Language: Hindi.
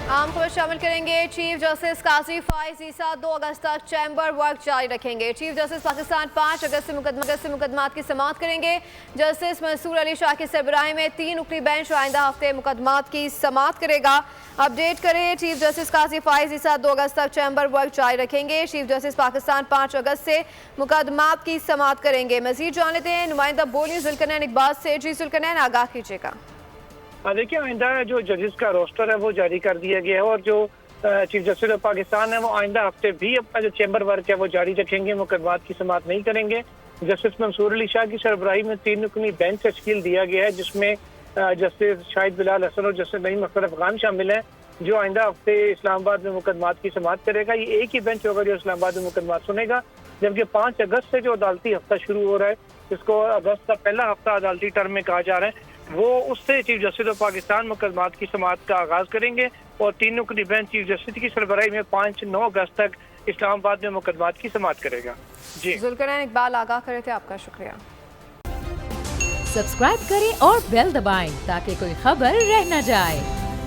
आम खबर शामिल करेंगे। चीफ जस्टिस काजी फाइज ईसा 2 अगस्त तक चैम्बर वर्क जारी रखेंगे। चीफ जस्टिस पाकिस्तान 5 अगस्त से मुकदमात की समाअत करेंगे। जस्टिस मंसूर अली शाह की सरबराही में 3 रुकनी बेंच आइंदा हफ्ते मुकदमात की समाअत करेगा। अपडेट करें, चीफ जस्टिस काजी फाइज ईसा 2 अगस्त तक चैम्बर वर्क जारी रखेंगे। चीफ जस्टिस पाकिस्तान 5 अगस्त से मुकदमात की समाअत करेंगे। मजीद जान लेते हैं नुमाइंदा बोली जुल्करनैन इकबाल से। जी जुल्करनैन, आगाह कीजिएगा। देखिए, आइंदा जो जजेस का रोस्टर है वो जारी कर दिया गया है और जो चीफ जस्टिस ऑफ पाकिस्तान है वो आइंदा हफ्ते भी अपना जो चैम्बर वर्क है वो जारी रखेंगे, मुकदमात की समाअत नहीं करेंगे। जस्टिस मंसूर अली शाह की सरबराही में 3 रुकनी बेंच तश्कील दिया गया है, जिसमें जस्टिस शाहिद बिलाल हसन और जस्टिस नईम अख्तर अफगान शामिल हैं, जो आइंदा हफ्ते इस्लामाबाद में मुकदमात की समाअत करेगा। ये एक ही बेंच होगा जो इस्लामाबाद में मुकदमात सुनेगा, जबकि 5 अगस्त से जो अदालती हफ्ता शुरू हो रहा है, जिसको अगस्त का पहला हफ्ता अदालती टर्म में कहा जा रहा है, वो उससे चीफ जस्टिस ऑफ पाकिस्तान मुकदमात की समाअत का आगाज करेंगे और 3 रुकनी बेंच चीफ जस्टिस की सरबराही में 5-9 अगस्त तक इस्लामाबाद में मुकदमात की समाअत करेगा। जी जुल्करनैन इकबाल आगाह करे थे, आपका शुक्रिया। सब्सक्राइब करें और बेल दबाएं ताकि कोई खबर रह न जाए।